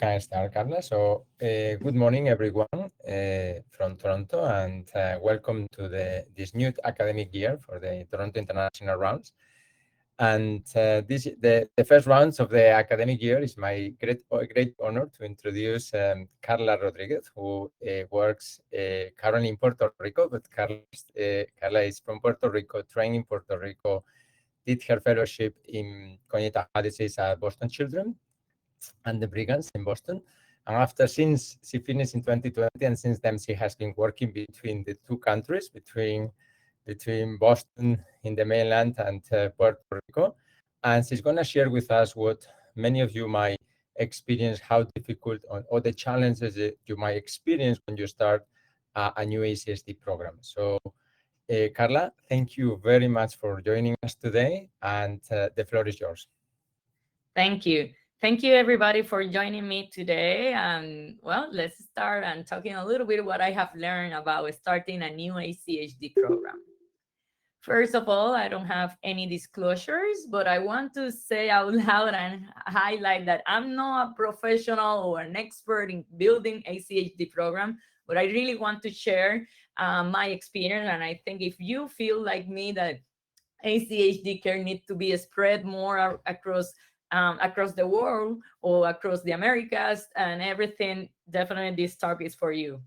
can start, Carla. So, good morning, everyone from Toronto, and welcome to this new academic year for the Toronto International Rounds. And the first rounds of the academic year is my great honor to introduce Carla Rodriquez, who works currently in Puerto Rico, but Carla is from Puerto Rico, trained in Puerto Rico, did her fellowship in congenital heart disease at Boston Children and the Brighams in Boston. And since she finished in 2020, and since then she has been working between the two countries, between Boston in the mainland and Puerto Rico. And she's going to share with us what many of you might experience, how difficult or the challenges that you might experience when you start a new ACHD program. So, Carla, thank you very much for joining us today, and the floor is yours. Thank you. Thank you, everybody, for joining me today. And well, let's start and talking a little bit what I have learned about starting a new ACHD program. First of all, I don't have any disclosures, but I want to say out loud and highlight that I'm not a professional or an expert in building ACHD program, but I really want to share my experience. And I think if you feel like me that ACHD care needs to be spread more across the world or across the Americas and everything, definitely this talk is for you.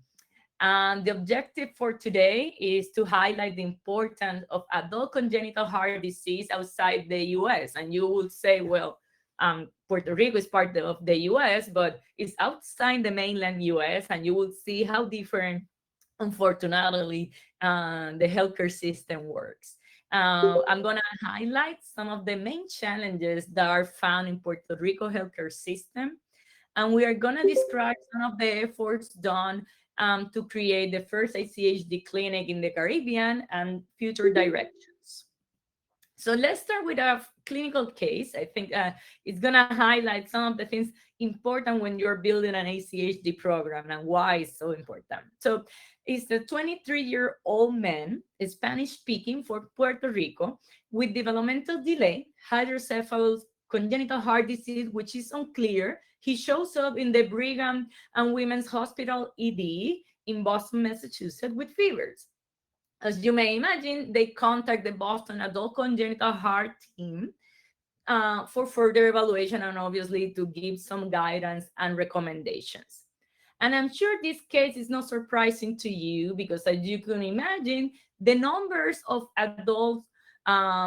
And the objective for today is to highlight the importance of adult congenital heart disease outside the US. And you would say, well, Puerto Rico is part of the US, but it's outside the mainland US, and you will see how different, unfortunately, the healthcare system works. I'm going to highlight some of the main challenges that are found in Puerto Rico healthcare system, and we are going to describe some of the efforts done to create the first ACHD clinic in the Caribbean and future directions. So let's start with a clinical case. I think it's going to highlight some of the things important when you're building an ACHD program and why it's so important. So it's a 23-year-old man, Spanish speaking, for Puerto Rico, with developmental delay, hydrocephalus, congenital heart disease, which is unclear. He shows up in the Brigham and Women's Hospital ED in Boston, Massachusetts, with fevers. As you may imagine, they contact the Boston Adult Congenital Heart team for further evaluation and obviously to give some guidance and recommendations. And I'm sure this case is not surprising to you because, as you can imagine, the numbers of adults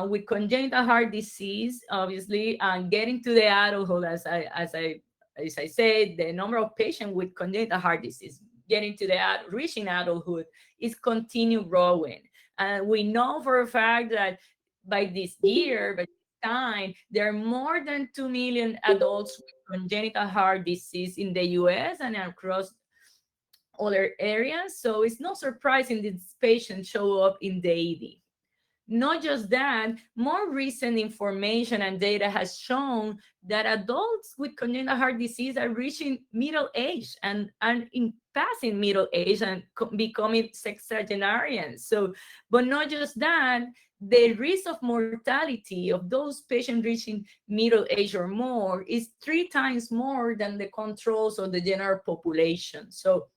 with congenital heart disease, obviously, getting to the adulthood, as I said, the number of patients with congenital heart disease getting to reaching adulthood is continue growing. And we know for a fact that by this year, by this time, there are more than 2 million adults with congenital heart disease in the US and across other areas. So it's not surprising these patients show up in the ED. Not just that, more recent information and data has shown that adults with congenital heart disease are reaching middle age and in passing middle age and becoming sexagenarians. So, but not just that, the risk of mortality of those patients reaching middle age or more is 3 times more than the controls of the general population. So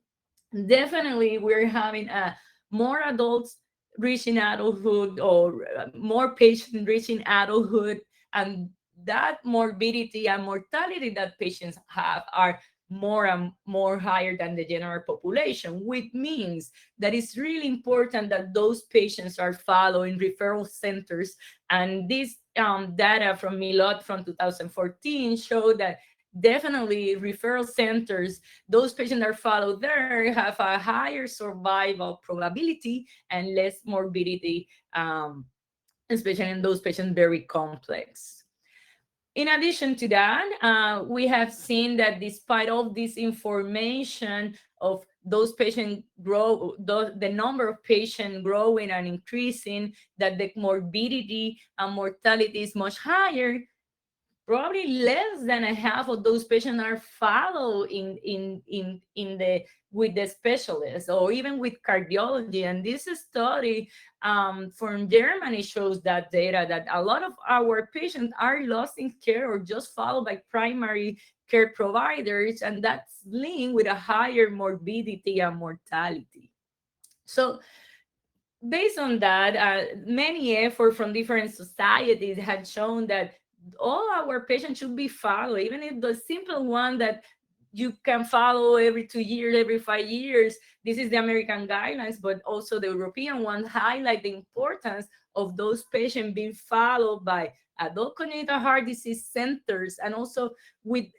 definitely we're having more adults reaching adulthood or more patients reaching adulthood, and that morbidity and mortality that patients have are more and more higher than the general population, which means that it's really important that those patients are following referral centers. And this data from Milot from 2014 show that definitely referral centers, those patients that are followed there have a higher survival probability and less morbidity, especially in those patients very complex. In addition to that, we have seen that despite all this information of those patients the number of patients growing and increasing, that the morbidity and mortality is much higher, probably less than a half of those patients are followed in the with the specialist or even with cardiology. And this study from Germany shows that data that a lot of our patients are lost in care or just followed by primary care providers, and that's linked with a higher morbidity and mortality. So based on that, many efforts from different societies had shown that all our patients should be followed, even if the simple one that you can follow every 2 years, every 5 years. This is the American guidelines, but also the European ones highlight the importance of those patients being followed by adult congenital heart disease centers, and also with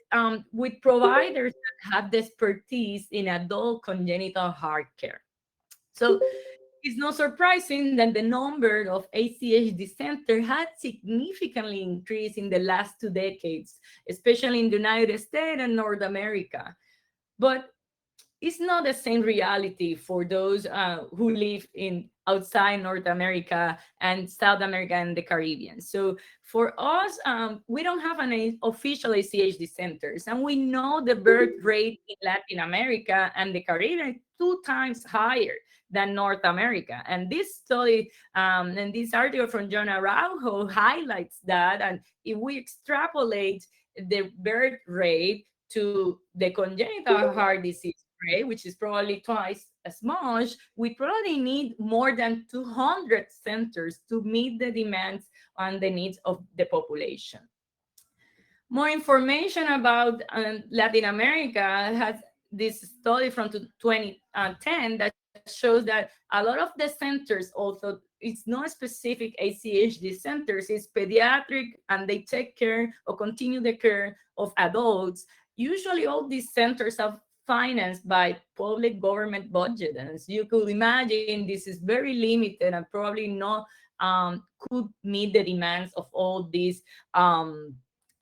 providers that have the expertise in adult congenital heart care. So it's not surprising that the number of ACHD centers had significantly increased in the last 2 decades, especially in the United States and North America. But it's not the same reality for those who live in outside North America and South America and the Caribbean. So for us, we don't have an official ACHD centers, and we know the birth rate in Latin America and the Caribbean is 2 times higher than North America. And this study and this article from John Araujo highlights that. And if we extrapolate the birth rate to the congenital heart disease rate, which is probably twice as much, we probably need more than 200 centers to meet the demands and the needs of the population. More information about Latin America has this study from 2010 that shows that a lot of the centers, also, it's not specific ACHD centers, it's pediatric, and they take care or continue the care of adults. Usually all these centers are financed by public government budget. And as you could imagine, this is very limited and probably not could meet the demands of all these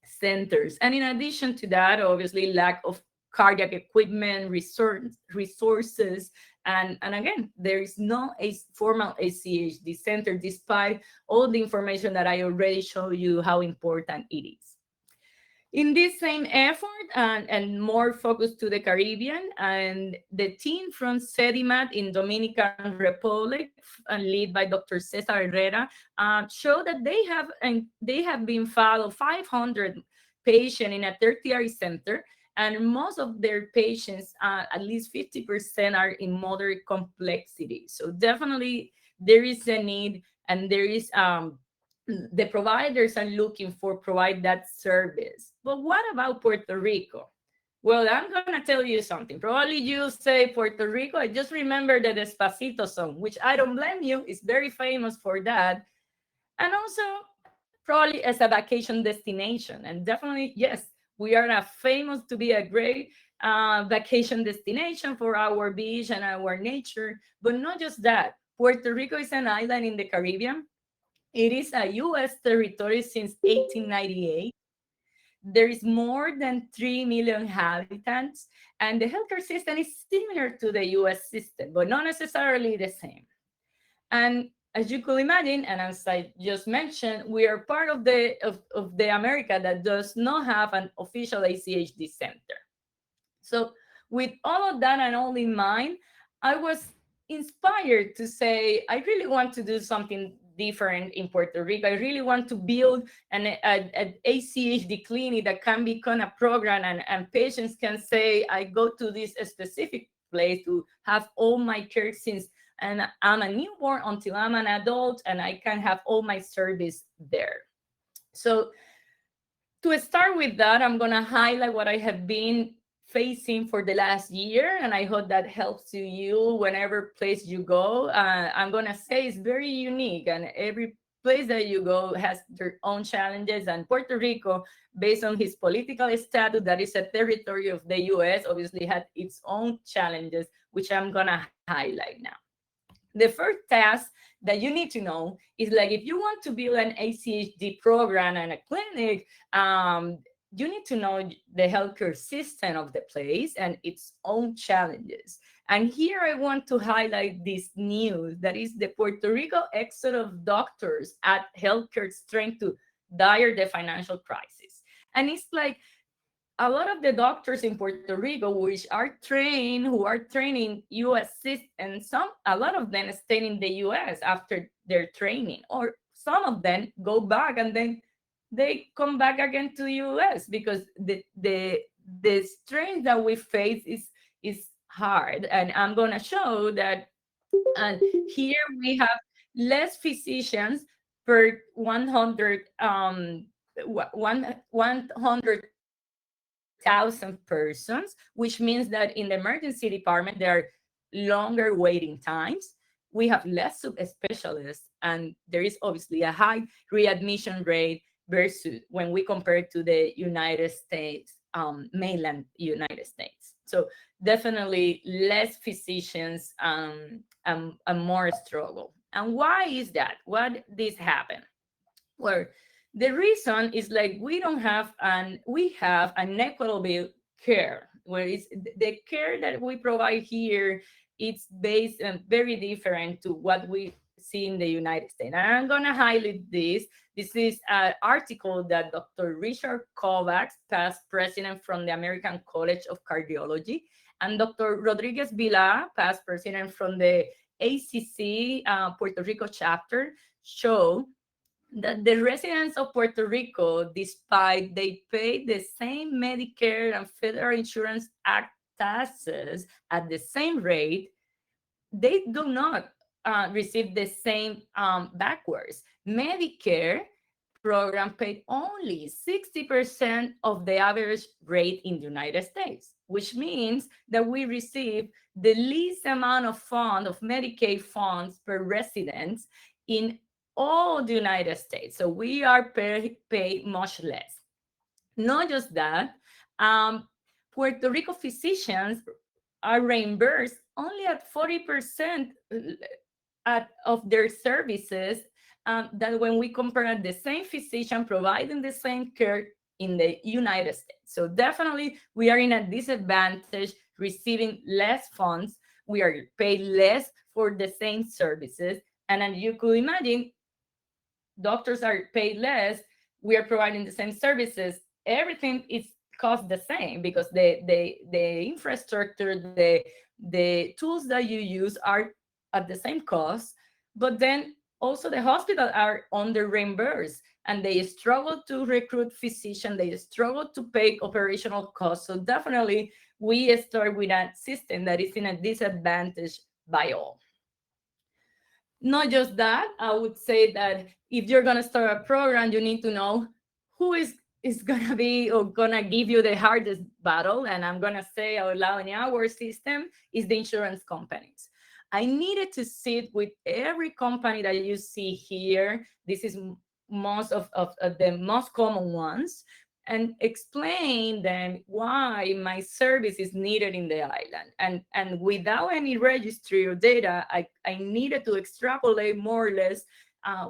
centers. And in addition to that, obviously, lack of cardiac equipment, resources, and again, there is no formal ACHD center, despite all the information that I already showed you how important it is. In this same effort and more focused to the Caribbean, and the team from SEDIMAT in Dominican Republic, led by Dr. Cesar Herrera, showed that they have been followed 500 patients in a tertiary center, and most of their patients, at least 50%, are in moderate complexity. So definitely there is a need, and there is the providers are looking for provide that service. But what about Puerto Rico? Well, I'm going to tell you something. Probably you say Puerto Rico. I just remember the Despacito song, which I don't blame you. It's very famous for that. And also probably as a vacation destination. And definitely, yes, we are famous to be a great vacation destination for our beach and our nature. But not just that. Puerto Rico is an island in the Caribbean. It is a U.S. territory since 1898. There is more than 3 million inhabitants, and the healthcare system is similar to the US system, but not necessarily the same. And as you could imagine, and as I just mentioned, we are part of the America that does not have an official ACHD center. So with all of that and all in mind, I was inspired to say, I really want to do something different in Puerto Rico. I really want to build an ACHD clinic that can become a program, and patients can say, I go to this specific place to have all my care since and I'm a newborn until I'm an adult, and I can have all my service there. So to start with that, I'm going to highlight what I have been facing for the last year, and I hope that helps you whenever place you go. I'm going to say it's very unique, and every place that you go has their own challenges. And Puerto Rico, based on his political status, that is a territory of the US, obviously had its own challenges, which I'm going to highlight now. The first task that you need to know is, like, if you want to build an ACHD program and a clinic, you need to know the healthcare system of the place and its own challenges. And here I want to highlight this news, that is the Puerto Rico exodus of doctors at healthcare strength to dire the financial crisis. And it's like a lot of the doctors in Puerto Rico, which are trained, who are training US and a lot of them stay in the US after their training, or some of them go back and then they come back again to US because the strain that we face is hard. And I'm gonna show that. And here we have less physicians per 100 100,000 persons, which means that in the emergency department there are longer waiting times. We have less subspecialists, and there is obviously a high readmission rate versus when we compare it to the United States, mainland United States. So definitely less physicians, and more struggle. And why is that? What this happen? Well, the reason is like we have an equitable care, where it's the care that we provide here. It's based and very different to what we see in the United States. And I'm gonna highlight this. This is an article that Dr. Richard Kovacs, past president from the American College of Cardiology, and Dr. Rodriquez Vila, past president from the ACC Puerto Rico chapter, show that the residents of Puerto Rico, despite they pay the same Medicare and Federal Insurance Act taxes at the same rate, they do not receive the same backwards. Medicare program paid only 60% of the average rate in the United States, which means that we receive the least amount of Medicaid funds per resident in all the United States. So we are paid much less. Not just that, Puerto Rico physicians are reimbursed only at 40% of their services, that when we compare the same physician providing the same care in the United States. So definitely we are in a disadvantage receiving less funds. We are paid less for the same services. And as you could imagine, doctors are paid less. We are providing the same services. Everything is cost the same because the infrastructure, the tools that you use are at the same cost. But then also the hospital are under reimbursed, and they struggle to recruit physicians. They struggle to pay operational costs. So definitely we start with a system that is in a disadvantage by all. Not just that, I would say that if you're going to start a program, you need to know who is going to be or going to give you the hardest battle. And I'm going to say out loud, in our system is the insurance companies. I needed to sit with every company that you see here. This is most of the most common ones, and explain them why my service is needed in the island. And without any registry or data, I needed to extrapolate more or less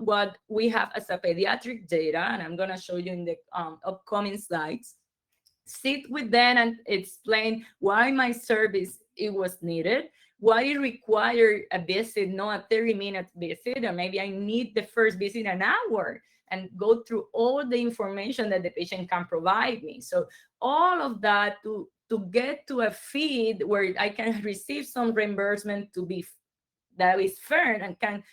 what we have as a pediatric data, and I'm going to show you in the upcoming slides. Sit with them and explain why my service it was needed, why it required a visit, not a 30-minute visit, or maybe I need the first visit an hour, and go through all the information that the patient can provide me. So all of that to get to a feed where I can receive some reimbursement that is fair and can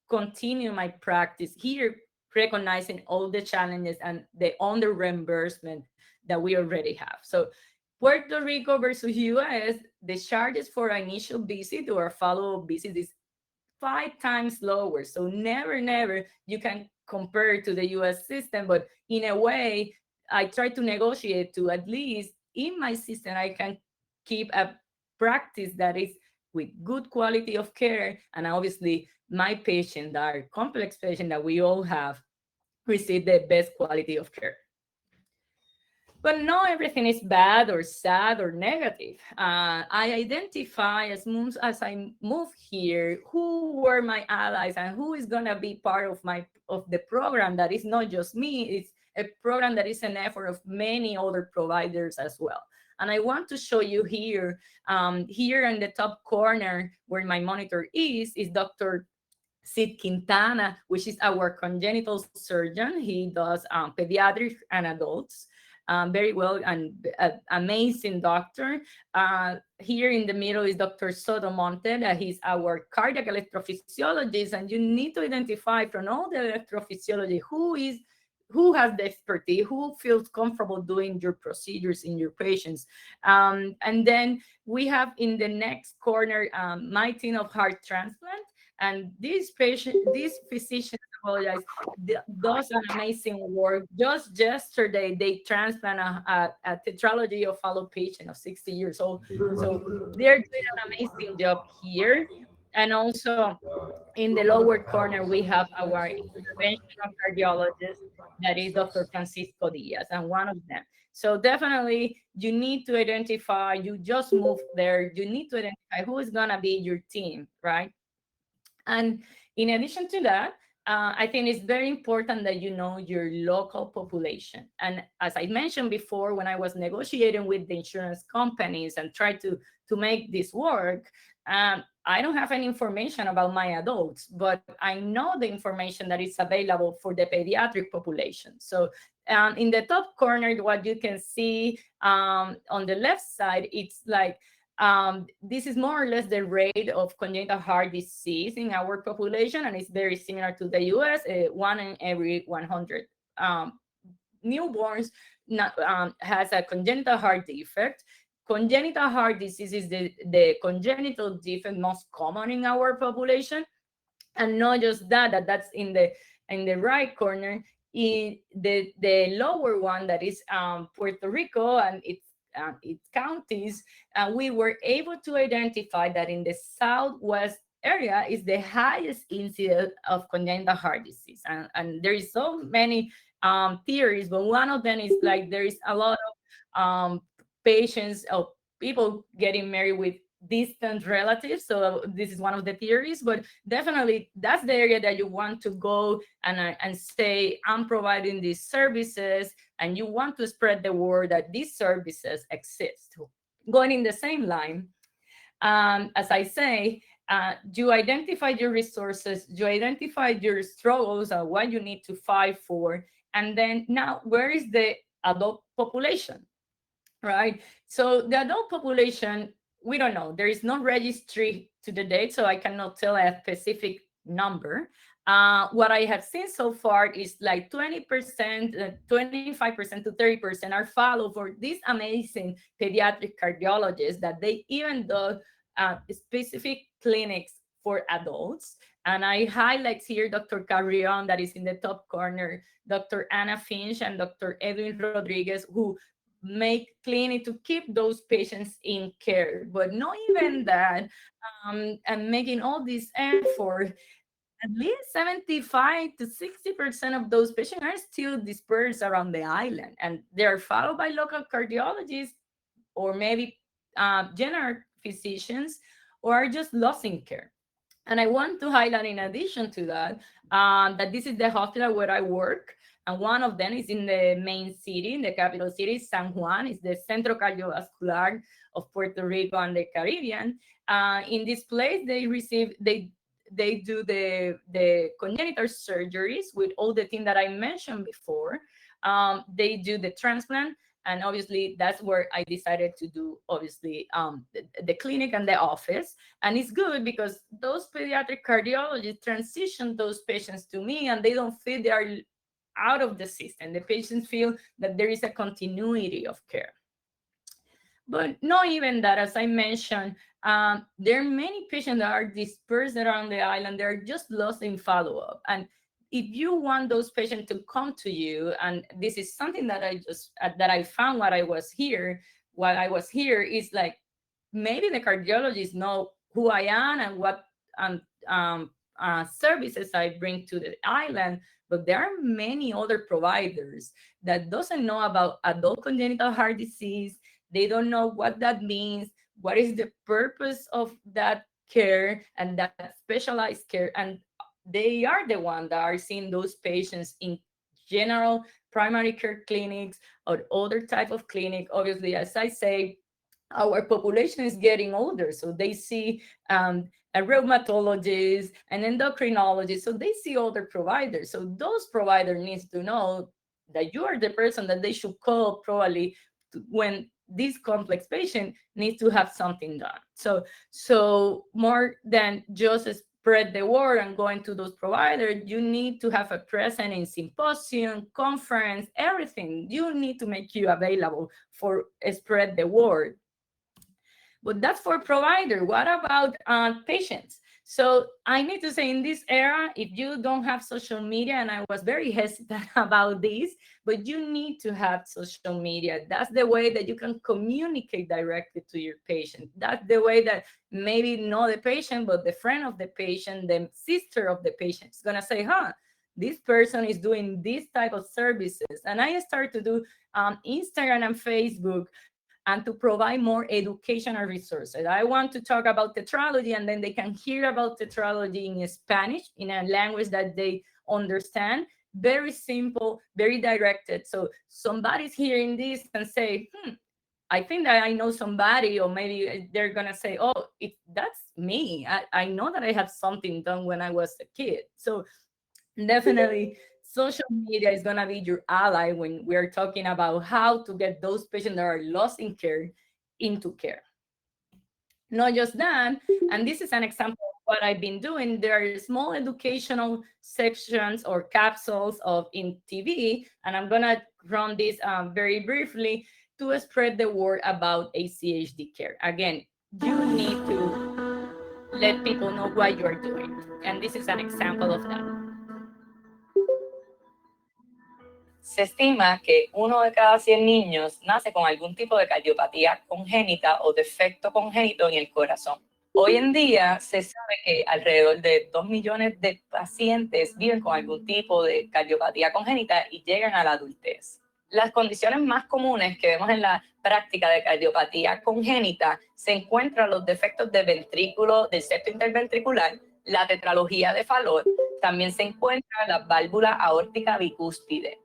continue my practice here, recognizing all the challenges and the under reimbursement that we already have. So Puerto Rico versus US, the charges for initial visit or follow-up visit is 5 times lower. So never you can compare to the US system, but in a way, I try to negotiate to at least in my system, I can keep a practice that is with good quality of care. And obviously my patients that are complex patients that we all have receive the best quality of care. But not everything is bad or sad or negative. I identify as I move here who were my allies and who is gonna be part of the program. That is not just me. It's a program that is an effort of many other providers as well. And I want to show you here, here in the top corner where my monitor is Dr. Sid Quintana, which is our congenital surgeon. He does pediatrics and adults. very well, and amazing doctor. Here in the middle is Dr. Sotomonte. He's our cardiac electrophysiologist, and you need to identify from all the electrophysiology who has the expertise, who feels comfortable doing your procedures in your patients. And then we have in the next corner my team of heart transplant. And these physicians, apologize, does an amazing work. Just yesterday, they transplant a tetralogy of fellow patient of 60 years old. So they're doing an amazing job here. And also in the lower corner, we have our interventional cardiologist, that is Dr. Francisco Diaz, and one of them. So definitely, you need to identify. You just move there. You need to identify who is gonna be your team, right? And in addition to that, I think it's very important that you know your local population. And as I mentioned before, when I was negotiating with the insurance companies and try to make this work, I don't have any information about my adults, but I know the information that is available for the pediatric population. So in the top corner, what you can see on the left side, it's like this is more or less the rate of congenital heart disease in our population, and it's very similar to the US, one in every 100 newborns has a congenital heart defect. Congenital heart disease is the congenital defect most common in our population. And not just that's in the right corner, in the lower one, that is Puerto Rico and its counties, we were able to identify that in the southwest area is the highest incidence of congenital heart disease. And there is so many theories, but one of them is like there is a lot of patients of people getting married with distant relatives. So this is one of the theories, but definitely that's the area that you want to go and say, I'm providing these services, and you want to spread the word that these services exist. Going in the same line, as I say, you identify your resources, you identify your struggles and what you need to fight for, and then now where is the adult population? Right. So the adult population, we don't know. There is no registry to the date, so I cannot tell a specific number. What I have seen so far is like 20%, 25% to 30% are followed for these amazing pediatric cardiologists that they even do specific clinics for adults. And I highlight here Dr. Carrion, that is in the top corner, Dr. Anna Finch, and Dr. Edwin Rodriguez, who make clinic to keep those patients in care. But not even that, and making all this effort, at least 75 to 60% of those patients are still dispersed around the island, and they are followed by local cardiologists or maybe general physicians, or are just lost in care. And I want to highlight, in addition to that, that this is the hospital where I work. And one of them is in the main city, in the capital city, San Juan. It's the Centro Cardiovascular of Puerto Rico and the Caribbean. In this place, they do the congenital surgeries with all the things that I mentioned before. They do the transplant, and obviously that's where I decided to do, obviously, the clinic and the office. And it's good because those pediatric cardiologists transition those patients to me, and they don't feel they are out of the system. The patients feel that there is a continuity of care. But not even that, as I mentioned, there are many patients that are dispersed around the island. They're just lost in follow-up. And if you want those patients to come to you, and this is something that I found while I was here, is like maybe the cardiologists know who I am and what services I bring to the island, but there are many other providers that doesn't know about adult congenital heart disease. They don't know what that means, what is the purpose of that care and that specialized care. And they are the ones that are seeing those patients in general primary care clinics or other type of clinic. Obviously, as I say, our population is getting older, so they see a rheumatologist, an endocrinologist, so they see other providers. So those providers needs to know that you are the person that they should call probably when this complex patient needs to have something done. So more than just spread the word and going to those providers, you need to have a presence in symposium, conference, everything. You need to make you available for spread the word. But that's for provider. What about patients? So I need to say in this era, if you don't have social media, and I was very hesitant about this, but you need to have social media. That's the way that you can communicate directly to your patient. That's the way that maybe not the patient, but the friend of the patient, the sister of the patient is gonna say, huh, this person is doing this type of services. And I start to do Instagram and Facebook and to provide more educational resources. I want to talk about tetralogy, and then they can hear about tetralogy in Spanish, in a language that they understand. Very simple, very directed. So somebody's hearing this and say, I think that I know somebody, or maybe they're gonna say, oh, that's me. I know that I have something done when I was a kid. So definitely, social media is going to be your ally when we're talking about how to get those patients that are lost in care into care. Not just that, and this is an example of what I've been doing. There are small educational sections or capsules of in TV, and I'm going to run this very briefly to spread the word about ACHD care. Again, you need to let people know what you're doing, and this is an example of that. Se estima que 1 de cada 100 niños nace con algún tipo de cardiopatía congénita o defecto congénito en el corazón. Hoy en día se sabe que alrededor de 2 millones de pacientes viven con algún tipo de cardiopatía congénita y llegan a la adultez. Las condiciones más comunes que vemos en la práctica de cardiopatía congénita se encuentran los defectos del ventrículo, del septo interventricular, la tetralogía de Fallot, también se encuentra la válvula aórtica bicúspide.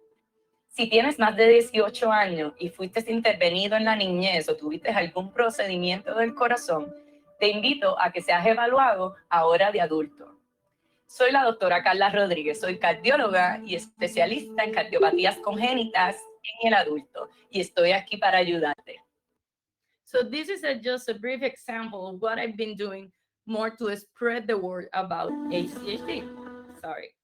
Si tienes más de 18 años y fuiste intervenido en la niñez o tuviste algún procedimiento del corazón, te invito a que seas evaluado ahora de adulto. Soy la doctora Carla Rodriquez, soy cardióloga y especialista en cardiopatías congénitas en el adulto y estoy aquí para ayudarte. So this is just a brief example of what I've been doing more to spread the word about ACHD. Sorry.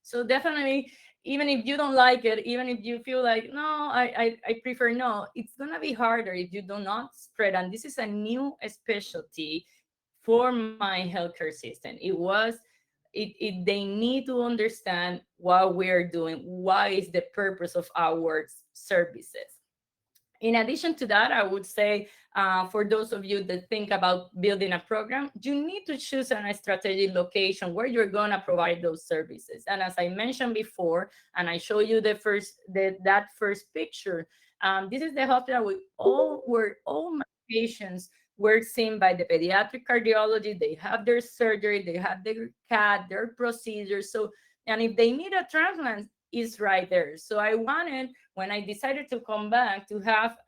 So definitely, even if you don't like it, even if you feel like, no, I prefer no, it's going to be harder if you do not spread. And this is a new specialty for my healthcare system. They need to understand what we're doing, what is the purpose of our services. In addition to that, I would say for those of you that think about building a program, you need to choose a strategic location where you're going to provide those services. And as I mentioned before, and I show you that first picture, this is the hospital where all my patients were seen by the pediatric cardiology. They have their surgery, they have their CAT, their procedures. So, and if they need a transplant, it's right there. So I wanted, when I decided to come back, to have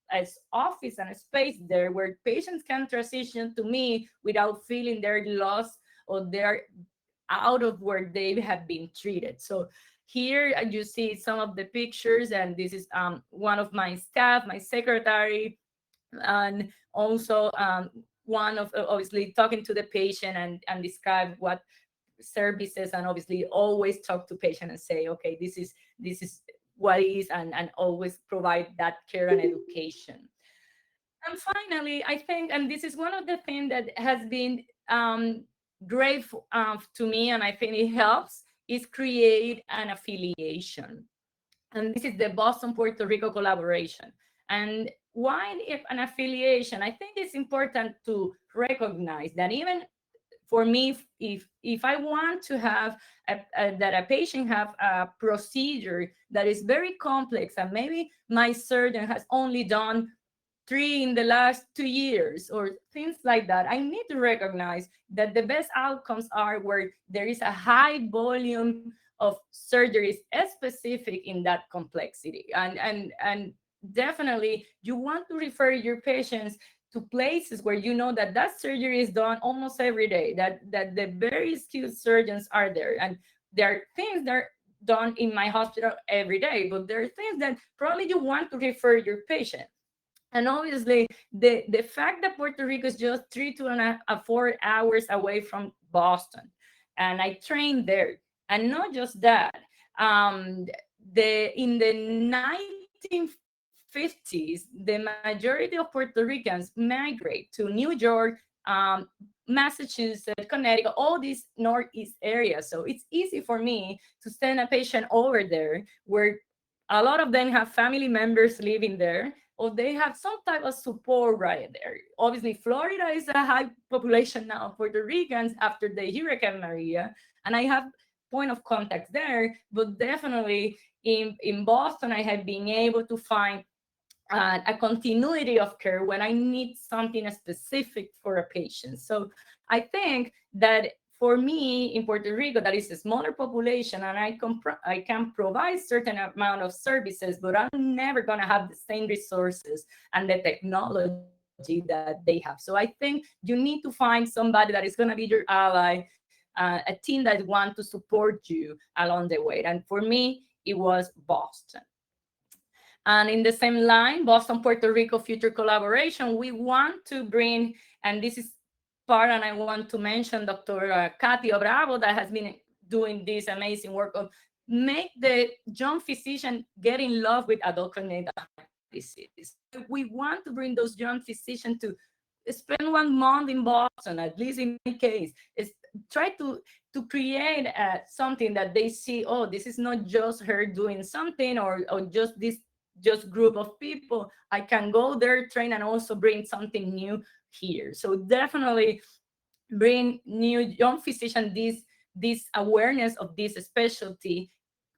an office and a space there where patients can transition to me without feeling they're lost or they're out of where they have been treated. So here you see some of the pictures, and this is one of my staff, my secretary, and also one of obviously talking to the patient and describe what services, and obviously always talk to patient and say, okay, this is what it is, and always provide that care and education. And finally, I think, and this is one of the things that has been great to me, and I think it helps, is create an affiliation. And this is the Boston Puerto Rico collaboration. And why if an affiliation? I think it's important to recognize that even for me, if I want to have that a patient have a procedure that is very complex, and maybe my surgeon has only done 3 in the last 2 years or things like that, I need to recognize that the best outcomes are where there is a high volume of surgeries specific in that complexity. And definitely you want to refer your patients to places where you know that that surgery is done almost every day, that the very skilled surgeons are there, and there are things that done in my hospital every day, but there are things that probably you want to refer your patient. And obviously, the fact that Puerto Rico is just 4 hours away from Boston, and I trained there, and not just that, um, in the 1950s, the majority of Puerto Ricans migrate to New York, um, Massachusetts, Connecticut, all these northeast areas. So it's easy for me to send a patient over there where a lot of them have family members living there, or they have some type of support right there. Obviously, Florida is a high population now of Puerto Ricans after the Hurricane Maria, and I have point of contact there. But definitely in Boston, I have been able to find a continuity of care when I need something specific for a patient. So I think that for me in Puerto Rico, that is a smaller population, and I can provide certain amount of services, but I'm never gonna have the same resources and the technology that they have. So I think you need to find somebody that is gonna be your ally, a team that want to support you along the way. And for me, it was Boston. And in the same line, Boston Puerto Rico future collaboration, we want to bring, and this is part, and I want to mention Dr. Katia Bravo, that has been doing this amazing work of make the young physician get in love with adult congenital heart disease. We want to bring those young physicians to spend 1 month in Boston, at least in my case, is try to create something that they see, oh, this is not just her doing something, or just this just group of people. I can go there, train, and also bring something new here. So definitely bring new young physician this awareness of this specialty.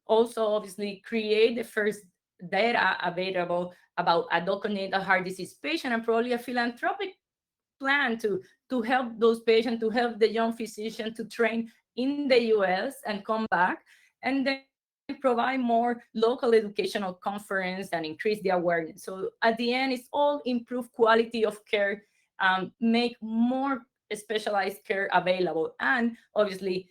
Also, obviously, create the first data available about adult congenital heart disease patient, and probably a philanthropic plan to help those patients, to help the young physician to train in the US and come back, and then provide more local educational conference and increase the awareness. So at the end, it's all improve quality of care, make more specialized care available, and obviously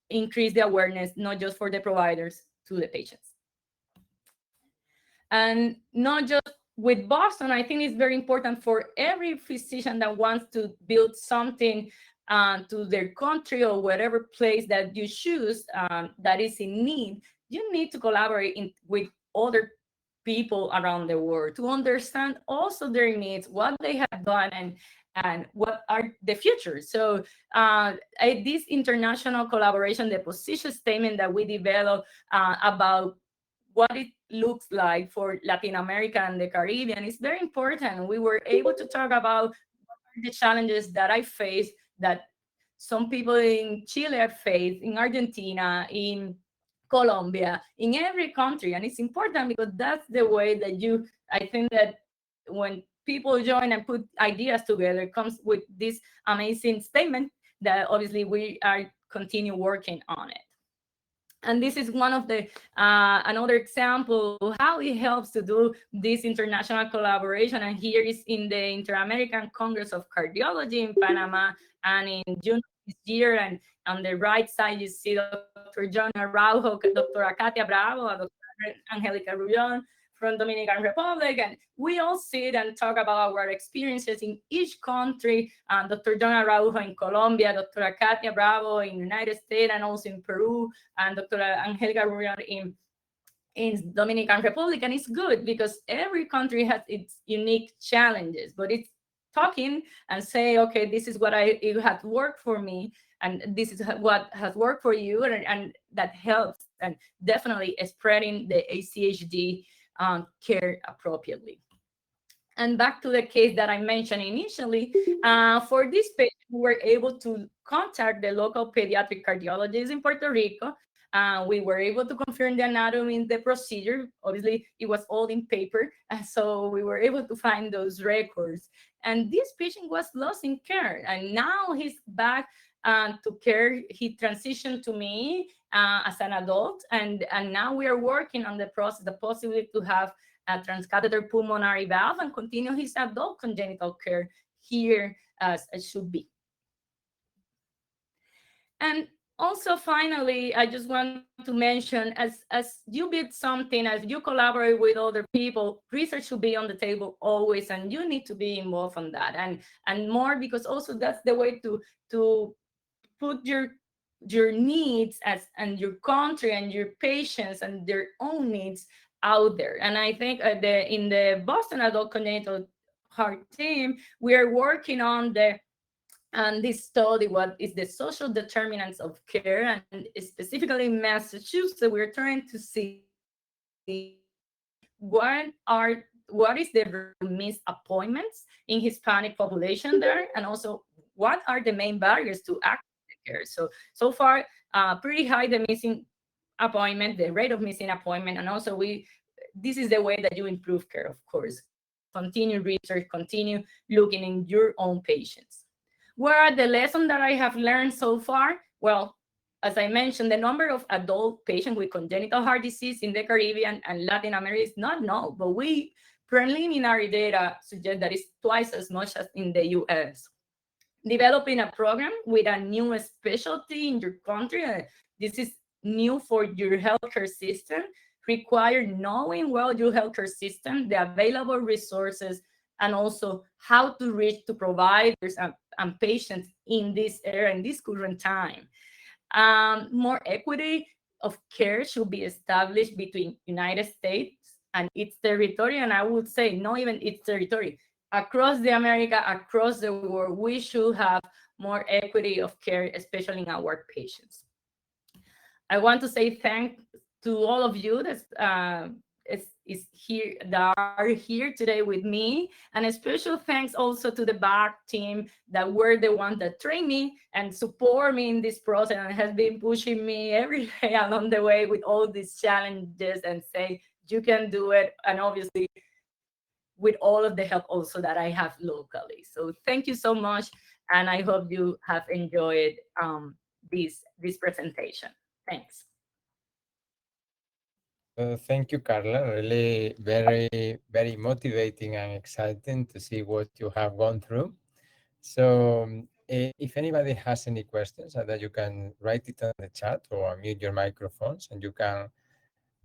increase the awareness, not just for the providers, to the patients. And not just with Boston, I think it's very important for every physician that wants to build something to their country or whatever place that you choose that is in need. You need to collaborate with other people around the world to understand also their needs, what they have done, and what are the future. So this international collaboration, the position statement that we developed about what it looks like for Latin America and the Caribbean is very important. We were able to talk about the challenges that I face, that some people in Chile have faced, in Argentina, in Colombia, in every country. And it's important because that's the way that I think that when people join and put ideas together, it comes with this amazing statement that obviously we are continue working on it. And this is one of the another example how it helps to do this international collaboration. And here is in the Inter-American Congress of Cardiology in Panama, and in June this year. And on the right side, you see Dr. John Araujo, Dr. Katia Bravo, Dr. Angelica Rullon from Dominican Republic, and we all sit and talk about our experiences in each country. Dr. John Araujo in Colombia, Dr. Katia Bravo in United States, and also in Peru, and Dr. Angelica Rullon in Dominican Republic. And it's good because every country has its unique challenges, but it's talking and say, okay, this is what it has worked for me, and this is what has worked for you, and that helps, and definitely spreading the ACHD care appropriately. And back to the case that I mentioned initially, for this patient, we were able to contact the local pediatric cardiologist in Puerto Rico. We were able to confirm the anatomy in the procedure. Obviously, it was all in paper, so we were able to find those records. And this patient was lost in care, and now he's back to care. He transitioned to me as an adult, and now we are working on the process, the possibility to have a transcatheter pulmonary valve and continue his adult congenital care here as it should be. And Also, finally, I just want to mention, as you build something, as you collaborate with other people, research should be on the table always, and you need to be involved on that, and more, because also that's the way to put your needs as and your country and your patients and their own needs out there. And I think the in the Boston Adult Congenital Heart team, we are working on the and this study what is the social determinants of care, and specifically in Massachusetts we're trying to see what is the rate of missed appointments in Hispanic population there, and also what are the main barriers to access the care. So far, pretty high the missing appointment, the rate of missing appointment, and also we this is the way that you improve care, of course. Continue research, continue looking in your own patients. What are the lessons that I have learned so far? Well, as I mentioned, the number of adult patients with congenital heart disease in the Caribbean and Latin America is not known, but we preliminary data suggest that it's twice as much as in the US. Developing a program with a new specialty in your country, this is new for your healthcare system, require knowing well your healthcare system, the available resources, and also how to reach to providers and patients in this era, in this current time. More equity of care should be established between United States and its territory, and I would say not even its territory, across the America, across the world, we should have more equity of care, especially in our patients. I want to say thank to all of you that is here that are here today with me, and a special thanks also to the back team that were the ones that trained me and support me in this process and has been pushing me every day along the way with all these challenges and say you can do it, and obviously with all of the help also that I have locally. So thank you so much, and I hope you have enjoyed this presentation. Thanks. Thank you, Carla. Really very motivating and exciting to see what you have gone through. So if anybody has any questions, that you can write it on the chat or mute your microphones, and you can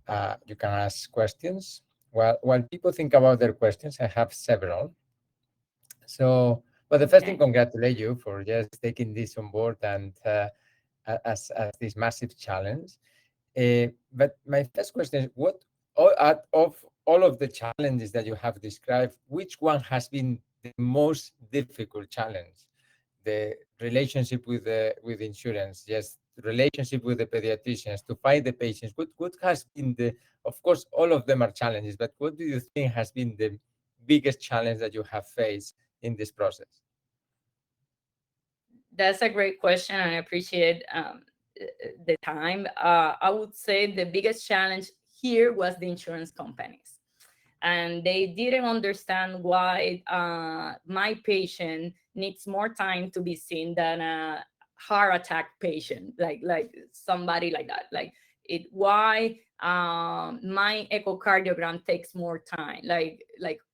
ask questions. While people think about their questions, I have several. So, but the first thing, Okay. congratulate you for just taking this on board and as this massive challenge. But my first question is, what out of all of the challenges that you have described, which one has been the most difficult challenge? The relationship with insurance, yes, the relationship with the pediatricians to find the patients. What has been the? Of course, all of them are challenges, but what do you think has been the biggest challenge that you have faced in this process? That's a great question, and I appreciate the time. I would say the biggest challenge here was the insurance companies, and they didn't understand why my patient needs more time to be seen than a heart attack patient, like somebody like that. Like it, why my echocardiogram takes more time. Like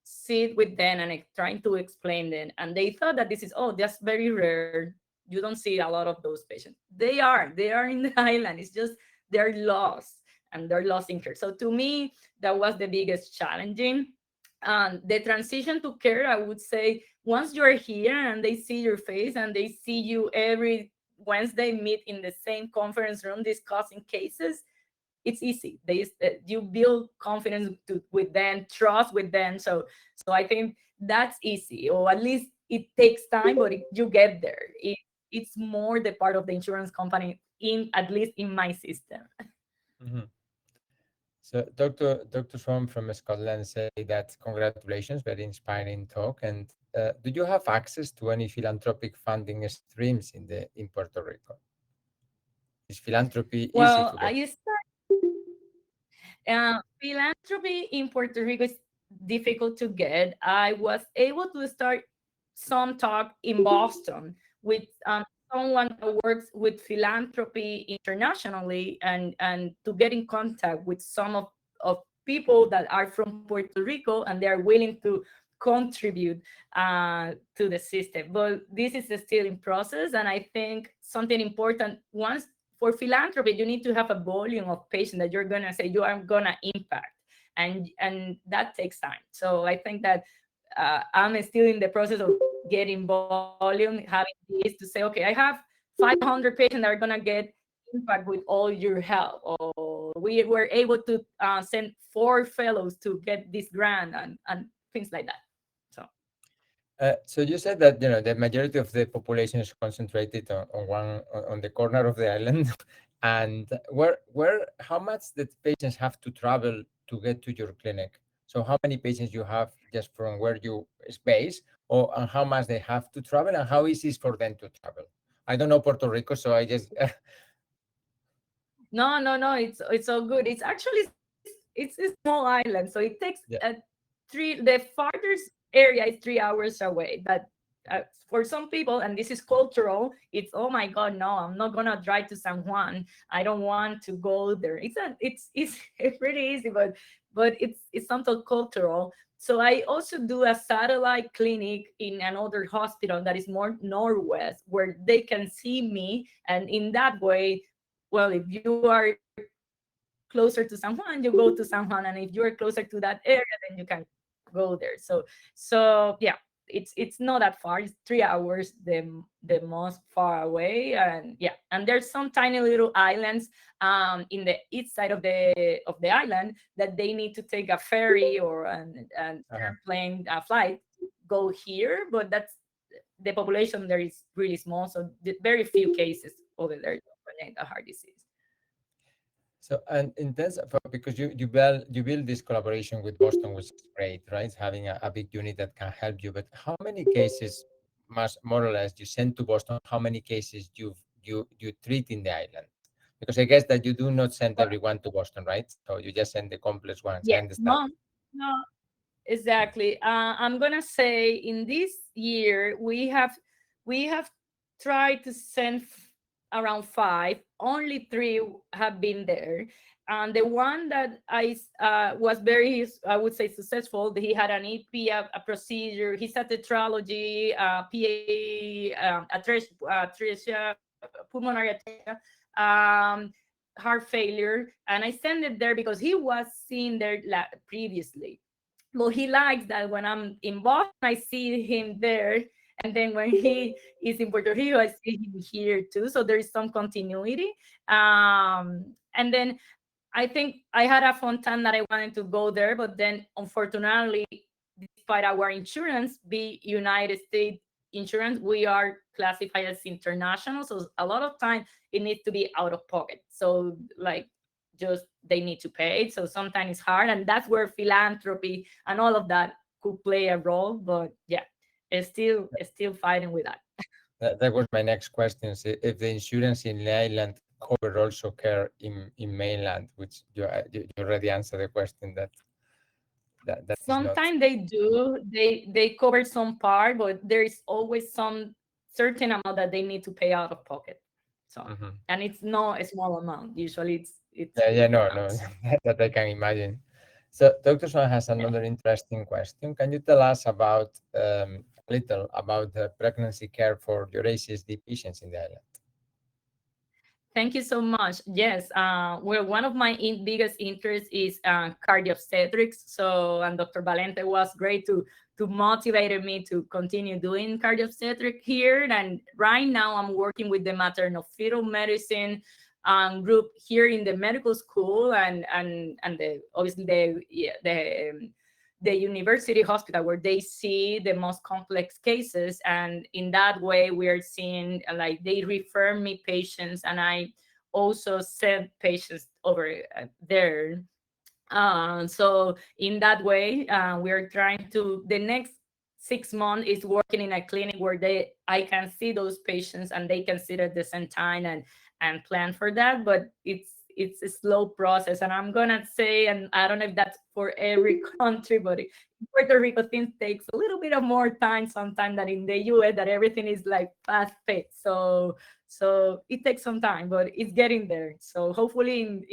sit with them and trying to explain them, and they thought that this is that's very rare. You don't see a lot of those patients. They are in the island. It's just they're lost, and they're lost in care. So to me, that was the biggest challenging. The transition to care, I would say, once you're here and they see your face and they see you every Wednesday meet in the same conference room discussing cases, it's easy. You build confidence with them, trust with them. So I think that's easy, or at least it takes time, but you get there. It's more the part of the insurance company, in at least in my system. Mhm. So Dr. Swan from Scotland say that congratulations, very inspiring talk. And do you have access to any philanthropic funding streams in Puerto Rico? Is philanthropy easy Well, to get? philanthropy in Puerto Rico is difficult to get. I was able to start some talk in Boston with someone that works with philanthropy internationally, and to get in contact with some of people that are from Puerto Rico and they are willing to contribute to the system. But this is still in process, and I think something important once for philanthropy, you need to have a volume of patients that you're gonna say you are gonna impact, and that takes time. So I think that I'm still in the process of getting volume, having this to say, okay, I have 500 patients that are gonna get impact with all your help, or we were able to send 4 fellows to get this grant, and things like that. So So you said that the majority of the population is concentrated on the corner of the island, and how much the patients have to travel to get to your clinic? So how many patients you have just from where you space, or and how much they have to travel, and how easy is for them to travel? I don't know Puerto Rico, so I just no, no, no, it's all good. It's actually it's a small island, so it takes yeah. the farthest area is 3 hours away. But for some people, and this is cultural, it's, oh my god, no, I'm not gonna drive to San Juan. I don't want to go there. It's pretty easy, but it's something cultural. So I also do a satellite clinic in another hospital that is more northwest, where they can see me, and in that way, well, if you are closer to San Juan, you go to San Juan, and if you're closer to that area, then you can go there. So yeah, it's not that far. It's 3 hours, the most far away, and yeah, and there's some tiny little islands in the east side of the island that they need to take a ferry or an Uh-huh. airplane flight to go here, but that's the population there is really small, so very few cases over there of congenital heart disease. So, and in terms of, because you build this collaboration with Boston, which is great, right? Having a big unit that can help you. But how many cases, more or less, you send to Boston? How many cases you treat in the island? Because I guess that you do not send Well, everyone to Boston, right? So you just send the complex ones. I yeah, understand. no, no, exactly. I'm gonna say in this year we have tried to send around 5. Only 3 have been there, and the one that was very, I would say, successful. He had an EP, a procedure. He's a tetralogy, pulmonary atresia, heart failure, and I sent it there because he was seen there previously. Well, he likes that when I'm in Boston, I see him there, and then when he is in Puerto Rico, I see him here too. So there is some continuity. And then I think I had a fun time that I wanted to go there, but then unfortunately, despite our insurance be United States insurance, we are classified as international. So a lot of time it needs to be out of pocket. So like just they need to pay. So sometimes it's hard, and that's where philanthropy and all of that could play a role. But yeah, it's still fighting with that. That was my next question. So if the insurance in the island cover also care in mainland, which you already answered the question that is not. Sometimes they do. They cover some part, but there is always some certain amount that they need to pay out of pocket. So, Mhm. and it's not a small amount. Usually, it's Yeah, yeah, big no, no, amounts. that I can imagine. So Dr. Swan has Yeah. another interesting question. Can you tell us about a little about the pregnancy care for your ACHD patients in the island? Thank you so much. Yes, well, one of my biggest interests is cardio obstetrics. So, and Dr. Valente was great to motivate me to continue doing cardio obstetric here. And right now, I'm working with the maternal fetal medicine group here in the medical school, and the obviously the university hospital where they see the most complex cases, and in that way we are seeing like they refer me patients, and I also send patients over there. So in that way, we are trying to the next 6 months is working in a clinic where I can see those patients and they can sit at the same time and plan for that. But it's a slow process, and I'm gonna say, and I don't know if that's for every country, but in Puerto Rico things takes a little bit of more time sometimes than in the US, that everything is like fast paced. So it takes some time, but it's getting there. So hopefully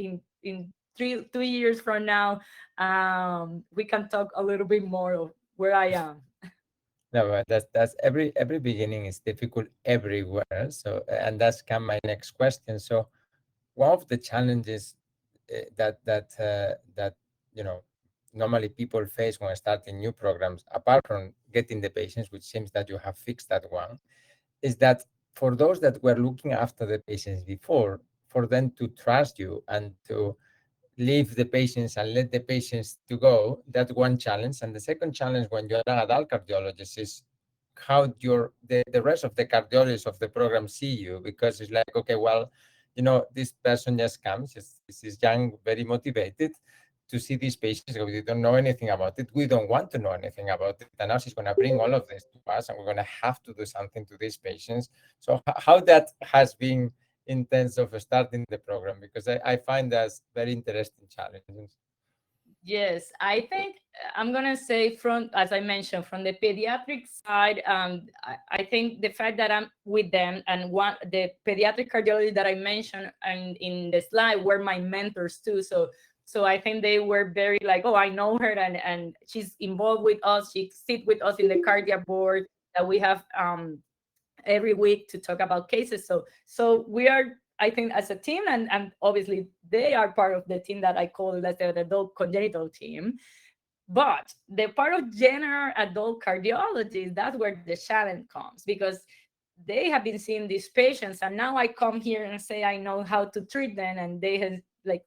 in 2 years from now, we can talk a little bit more of where I am. No, but that's every beginning is difficult everywhere. So, and that's come my next question. So, one of the challenges that you know normally people face when starting new programs, apart from getting the patients, which seems that you have fixed that one, is that for those that were looking after the patients before, for them to trust you and to leave the patients and let the patients to go, that's one challenge. And the second challenge when you're an adult cardiologist is how the rest of the cardiologists of the program see you, because it's like, okay, well, this person just comes, this is young, very motivated to see these patients. We don't know anything about it. We don't want to know anything about it. And now she's going to bring all of this to us, and we're going to have to do something to these patients. So how that has been in terms of starting the program, because I find that very interesting challenges. Yes, I think I'm gonna say from, as I mentioned, from the pediatric side, I think the fact that I'm with them, and one the pediatric cardiologist that I mentioned and in the slide were my mentors too. So I think they were very like, oh, I know her, and she's involved with us. She sit with us in the cardiac board that we have every week to talk about cases. So we are, I think, as a team, and obviously they are part of the team that I call, let's say, the adult congenital team. But the part of general adult cardiology, that's where the challenge comes, because they have been seeing these patients, and now I come here and say I know how to treat them, and they have like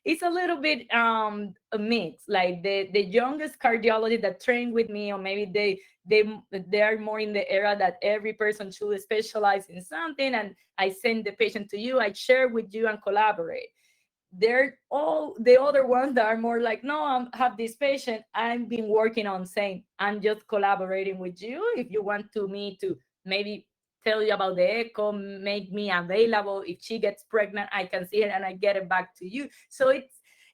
it's a little bit a mix. Like the youngest cardiologist that trained with me, or maybe they they are more in the era that every person should specialize in something, and I send the patient to you, I share with you and collaborate. They're all the other ones that are more like, no, I have this patient, I've been working on saying I'm just collaborating with you. If you want to me to maybe tell you about the echo, make me available, if she gets pregnant I can see it and I get it back to you. So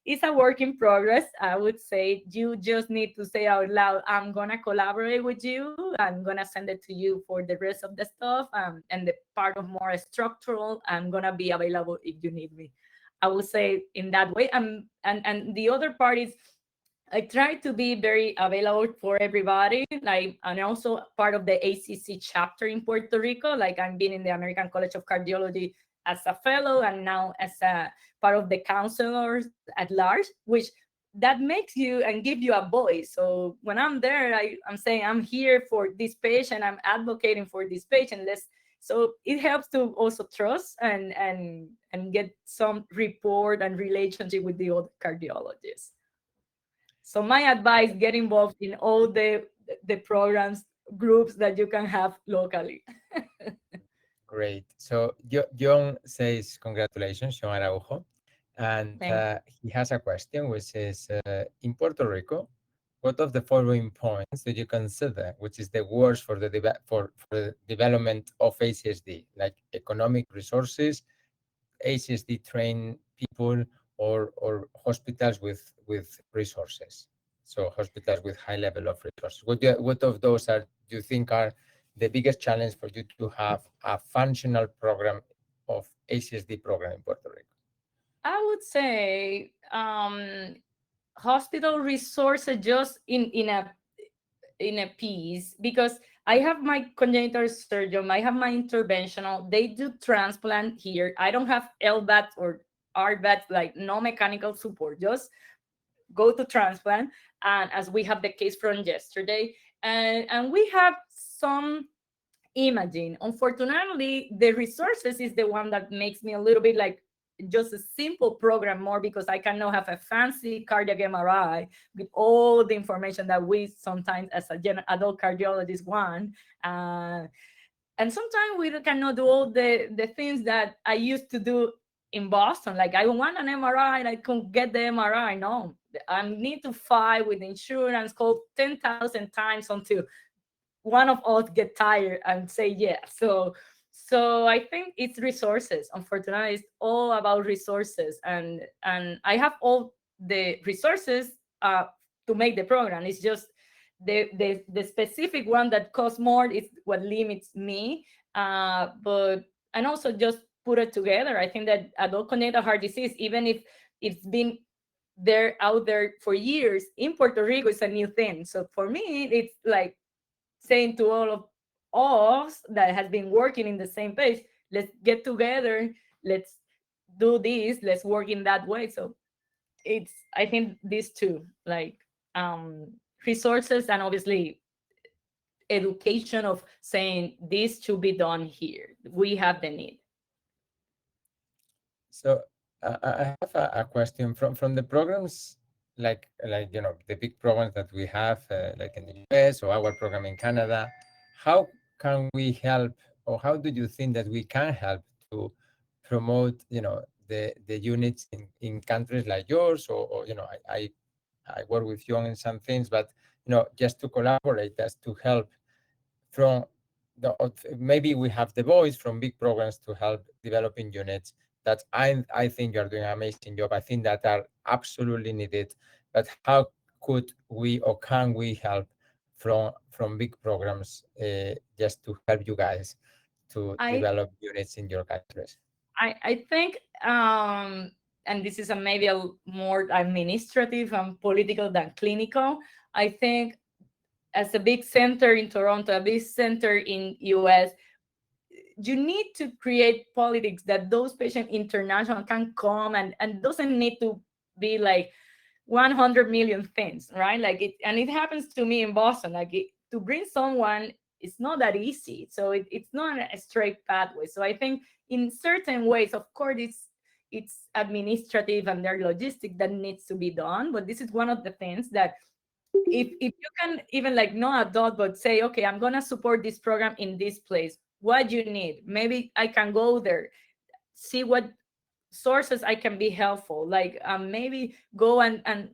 it's a work in progress. I would say you just need to say out loud, I'm gonna collaborate with you, I'm gonna send it to you for the rest of the stuff, and the part of more structural, I'm gonna be available if you need me. I would say in that way. And the other part is I try to be very available for everybody. Like, I'm also part of the ACC chapter in Puerto Rico. Like, I've been in the American College of Cardiology as a fellow, and now as a part of the counselors at large, which that makes you and give you a voice. So when I'm there, I'm saying I'm here for this patient, I'm advocating for this patient. Let's So it helps to also trust and get some rapport and relationship with the other cardiologists. So my advice: get involved in all the programs, groups that you can have locally. Great. So John says congratulations, John Araujo. And Thank he has a question, which is, in Puerto Rico, what of the following points do you consider, which is the worst for for the development of ACHD, like economic resources, ACHD trained people, or hospitals with resources? So hospitals with high level of resources. What of those do you think are the biggest challenge for you to have a functional program of ACHD program in Puerto Rico? I would say hospital resources just in a piece, because I have my congenital surgeon, I have my interventional, they do transplant here. I don't have LVADs or RVADs, like no mechanical support, just go to transplant. And as we have the case from yesterday, and we have some imaging. Unfortunately, the resources is the one that makes me a little bit like just a simple program more, because I cannot have a fancy cardiac MRI with all the information that we sometimes as a adult cardiologist want. Uh, and sometimes we cannot do all the things that I used to do in Boston. Like, I want an MRI and I can't get the MRI. No, I need to fight with insurance, call 10,000 times until one of us get tired and say yes. So I think it's resources. Unfortunately, it's all about resources, and I have all the resources to make the program. It's just the specific one that costs more is what limits me. But and also just put it together. I think that adult congenital heart disease, even if it's been there out there for years, in Puerto Rico it's a new thing. So for me, it's like saying to all of us that has been working in the same place, let's get together, let's do this, let's work in that way. So it's, I think these two, like, resources and obviously education of saying this should be done here, we have the need. So I have a question from the programs, like the big programs that we have, like in the US or our program in Canada. How can we help, or how do you think that we can help to promote the units in countries like yours, or I work with you on some things, but just to collaborate, just to help from maybe we have the voice from big programs to help developing units that I think you're doing an amazing job. I think that are absolutely needed. But how could we or can we help from big programs just to help you guys to I develop units in your countries? I think, and this is a maybe a more administrative and political than clinical. I think as a big center in Toronto, a big center in US, you need to create politics that those patients international can come, and doesn't need to be like 100 million things, right? Like it, and it happens to me in Boston. Like to bring someone, it's not that easy. So it's not a straight pathway. So I think in certain ways, of course, it's administrative and there are logistic that needs to be done. But this is one of the things that if you can even like not adopt, but say, okay, I'm gonna support this program in this place. What you need? Maybe I can go there, see what sources I can be helpful, like maybe go and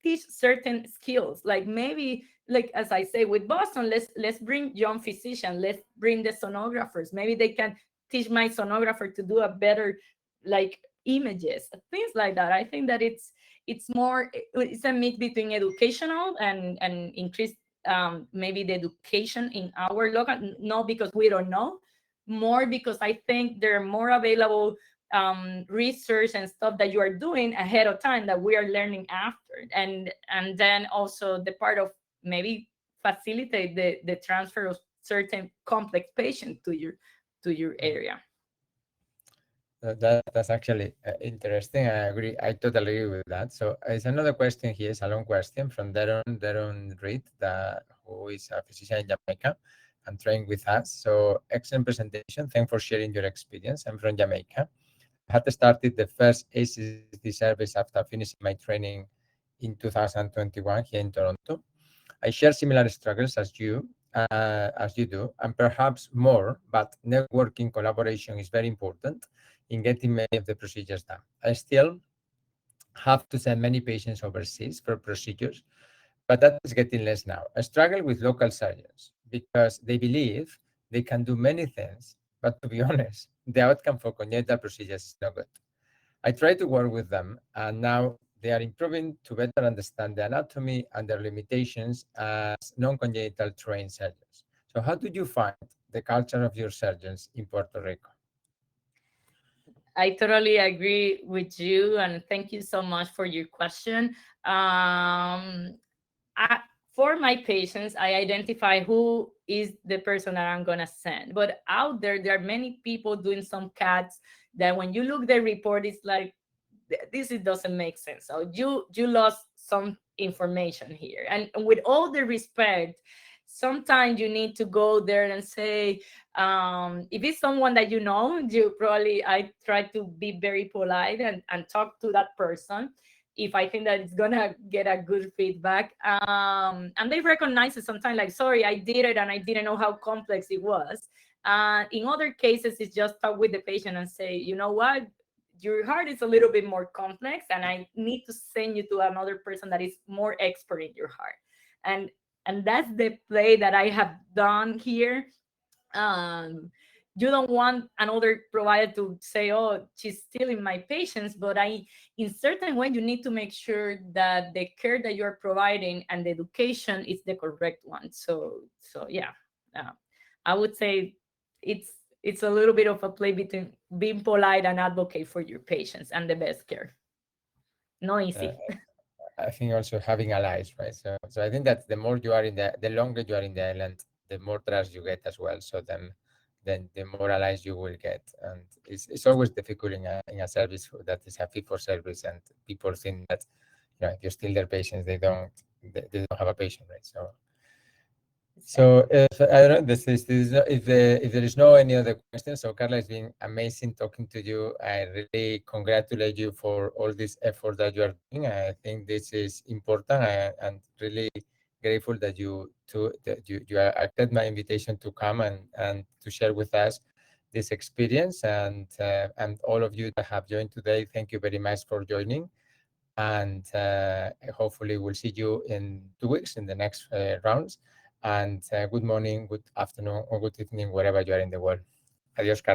teach certain skills, like maybe like as I say with Boston, let's bring young physicians, let's bring the sonographers, maybe they can teach my sonographer to do a better like images, things like that. I think that it's more, it's a mix between educational and increased maybe the education in our local, not because we don't know, more because I think there are more available research and stuff that you are doing ahead of time that we are learning after, and then also the part of maybe facilitate the transfer of certain complex patients to your area. That's actually interesting. I agree. I totally agree with that. So it's another question here. It's a long question from Daron Reed, who is a physician in Jamaica and trained with us. So excellent presentation. Thanks for sharing your experience. I'm from Jamaica. I had started the first ACHD service after finishing my training in 2021 here in Toronto. I share similar struggles as you do, and perhaps more, but networking collaboration is very important in getting many of the procedures done. I still have to send many patients overseas for procedures, but that is getting less now. I struggle with local surgeons because they believe they can do many things, but to be honest, the outcome for congenital procedures is not good. I try to work with them, and now they are improving to better understand the anatomy and their limitations as non-congenital trained surgeons. So how do you find the culture of your surgeons in Puerto Rico? I totally agree with you, and thank you so much for your question. I, for my patients, I identify who is the person that I'm gonna send. But out there are many people doing some cuts that when you look the report, it's like this it doesn't make sense. So you lost some information here. And with all the respect, sometimes you need to go there and say, if it's someone that you know, you probably, I try to be very polite and talk to that person if I think that it's gonna get a good feedback. And they recognize it sometimes, like, sorry, I did it and I didn't know how complex it was. In other cases, it's just talk with the patient and say, you know what, your heart is a little bit more complex and I need to send you to another person that is more expert in your heart. And that's the play that I have done here. um you don't want another provider to say, oh, she's stealing my patients, but I, in certain way, you need to make sure that the care that you're providing and the education is the correct one. So yeah, uh, I would say it's a little bit of a play between being polite and advocate for your patients and the best care. No Uh, easy. I think also having allies, right? So I think that the more you are the longer you are in the island, the more trust you get as well. So then then the more allies you will get. And it's always difficult in a service that is a fee for service, and people think that, you know, if you steal their patients, they don't have a patient, right? So if I don't know, if there is no any other questions, so Carla, it's been amazing talking to you. I really congratulate you for all this effort that you are doing. I think this is important, and really grateful that you accepted my invitation to come and to share with us this experience, and all of you that have joined today. Thank you very much for joining, and hopefully we'll see you in 2 weeks in the next rounds. And good morning, good afternoon, or good evening, wherever you are in the world. Adios, Carlos.